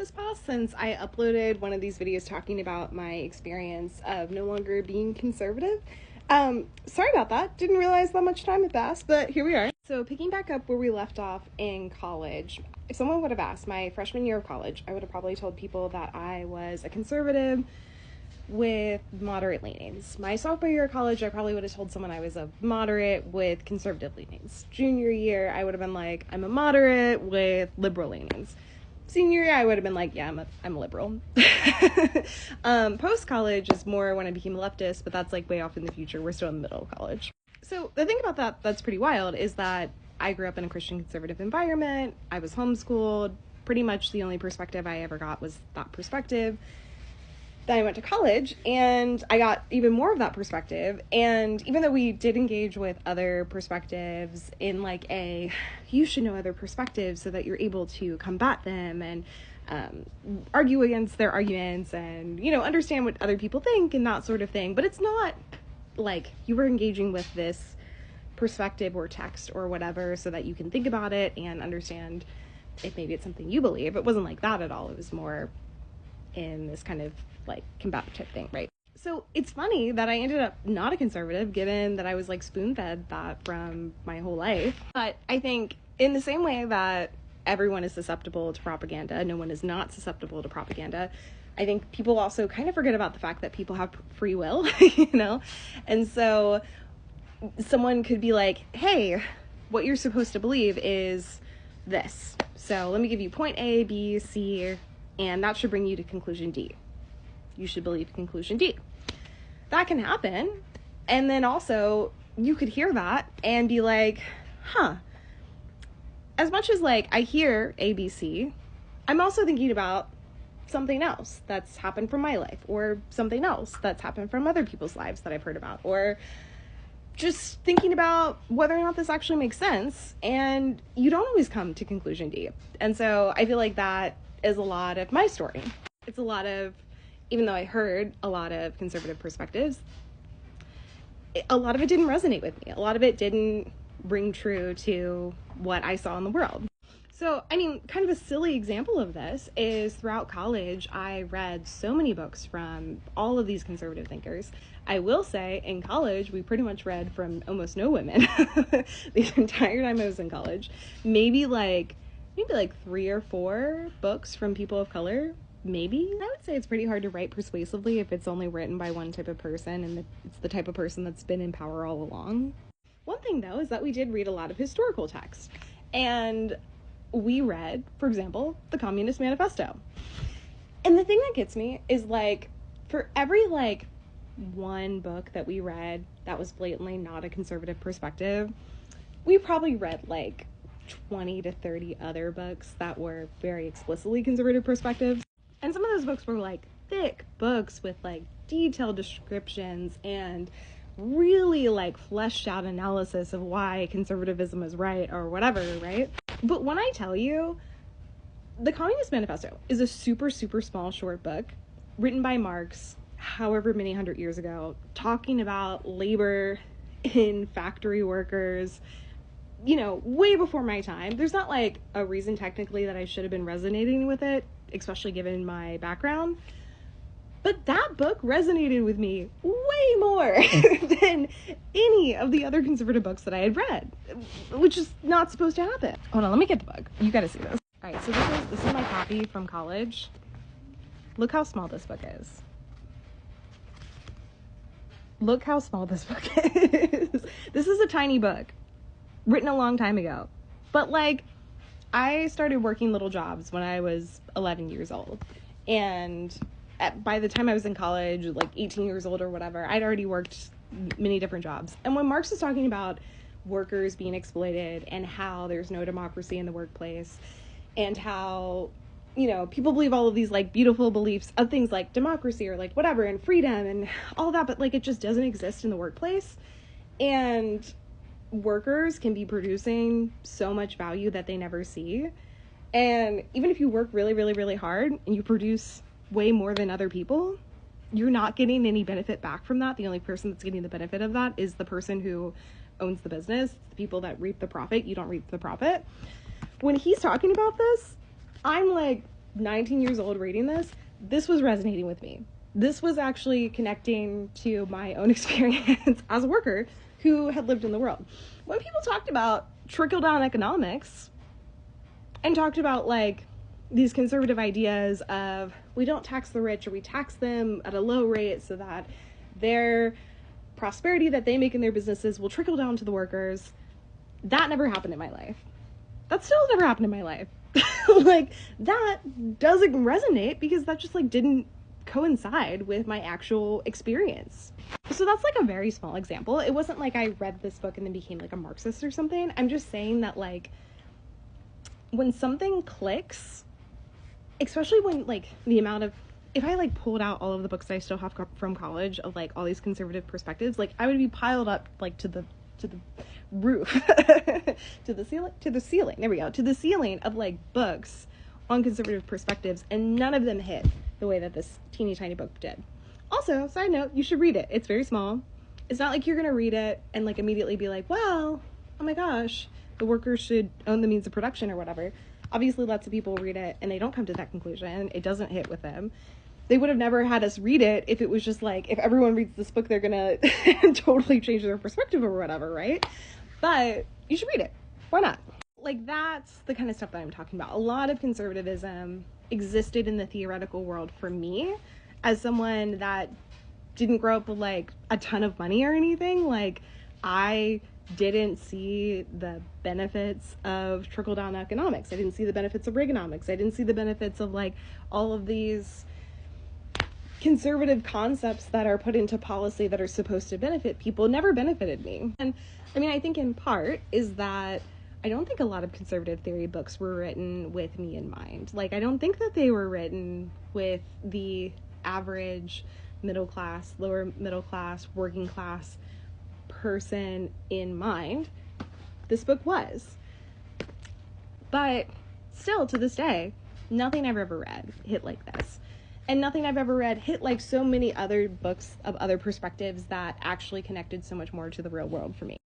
has passed since I uploaded one of these videos talking about my experience of no longer being conservative. Sorry about that. Didn't realize that much time had passed, but here we are. So picking back up where we left off in college, if someone would have asked my freshman year of college, I would have probably told people that I was a conservative with moderate leanings. My sophomore year of college, I probably would have told someone I was a moderate with conservative leanings. Junior year, I would have been like, I'm a moderate with liberal leanings. Senior year, I would have been like, yeah, I'm a liberal. Post-college is more when I became a leftist, but that's like way off in the future. We're still in the middle of college. So the thing about that's pretty wild is that I grew up in a Christian conservative environment. I was homeschooled. Pretty much the only perspective I ever got was that perspective. Then I went to college and I got even more of that perspective. And even though we did engage with other perspectives in like you should know other perspectives so that you're able to combat them and argue against their arguments and, understand what other people think and that sort of thing. But it's not like you were engaging with this perspective or text or whatever so that you can think about it and understand if maybe it's something you believe. It wasn't like that at all. It was more in this kind of like combative type thing, right? So it's funny that I ended up not a conservative given that I was like spoon-fed that from my whole life. But I think in the same way that everyone is susceptible to propaganda, no one is not susceptible to propaganda. I think people also kind of forget about the fact that people have free will, And so someone could be like, hey, what you're supposed to believe is this. So let me give you point A, B, C, and that should bring you to conclusion D. You should believe conclusion D. That can happen. And then also, you could hear that and be like, as much as like I hear A, B, C, I'm also thinking about something else that's happened from my life or something else that's happened from other people's lives that I've heard about, or just thinking about whether or not this actually makes sense. And you don't always come to conclusion D. And so I feel like that is a lot of my story. It's a lot of, even though I heard a lot of conservative perspectives, a lot of it didn't resonate with me. A lot of it didn't ring true to what I saw in the world. So, kind of a silly example of this is throughout college, I read so many books from all of these conservative thinkers. I will say in college, we pretty much read from almost no women the entire time I was in college. Maybe like 3 or 4 books from people of color. Maybe. I would say it's pretty hard to write persuasively if it's only written by one type of person and it's the type of person that's been in power all along. One thing, though, is that we did read a lot of historical text. And we read, for example, the Communist Manifesto. And the thing that gets me is, like, for every, one book that we read that was blatantly not a conservative perspective, we probably read, 20 to 30 other books that were very explicitly conservative perspectives. And some of those books were thick books with detailed descriptions and really fleshed out analysis of why conservatism is right or whatever, right? But when I tell you, the Communist Manifesto is a super, super small short book written by Marx however many hundred years ago, talking about labor in factory workers, way before my time. There's not a reason technically that I should have been resonating with it, especially given my background. But that book resonated with me way more than any of the other conservative books that I had read, which is not supposed to happen. Hold on, let me get the book. You gotta see this. All right, so this is my copy from college. Look how small this book is. Look how small this book is. This is a tiny book, written a long time ago. But I started working little jobs when I was 11 years old. And by the time I was in college, 18 years old or whatever, I'd already worked many different jobs. And when Marx is talking about workers being exploited and how there's no democracy in the workplace and how, people believe all of these beautiful beliefs of things like democracy or whatever and freedom and all that, but it just doesn't exist in the workplace. And workers can be producing so much value that they never see. And even if you work really, really, really hard and you produce way more than other people, you're not getting any benefit back from that. The only person that's getting the benefit of that is the person who owns the business. It's the people that reap the profit. You don't reap the profit. When he's talking about this, I'm 19 years old reading this was resonating with me. This was actually connecting to my own experience as a worker who had lived in the world. When people talked about trickle-down economics and talked about like these conservative ideas of we don't tax the rich, or we tax them at a low rate so that their prosperity that they make in their businesses will trickle down to the workers, that never happened in my life. That still never happened in my life. Like, that doesn't resonate because that just like didn't coincide with my actual experience. So that's like a very small example. It wasn't like I read this book and then became like a Marxist or something. I'm just saying that like when something clicks, especially when like the amount of, if I like pulled out all of the books that I still have from college of like all these conservative perspectives, like I would be piled up like to the roof, to the ceiling, there we go, to the ceiling of like books on conservative perspectives, and none of them hit the way that this teeny tiny book did. Also, side note, you should read it. It's very small. It's not like you're gonna read it and like immediately be like, well, oh my gosh, the workers should own the means of production or whatever. Obviously lots of people read it and they don't come to that conclusion. It doesn't hit with them. They would have never had us read it if it was just like, if everyone reads this book, they're gonna totally change their perspective or whatever, right? But you should read it. Why not? Like, that's the kind of stuff that I'm talking about. A lot of conservatism existed in the theoretical world for me as someone that didn't grow up with like a ton of money or anything. Like, I didn't see the benefits of trickle-down economics. I didn't see the benefits of Reaganomics. I didn't see the benefits of like all of these conservative concepts that are put into policy that are supposed to benefit people. Never benefited me. And I mean, I think in part is that I don't think a lot of conservative theory books were written with me in mind. Like, I don't think that they were written with the average middle class, lower middle class, working class person in mind. This book was. But still, to this day, nothing I've ever read hit like this. And nothing I've ever read hit like so many other books of other perspectives that actually connected so much more to the real world for me.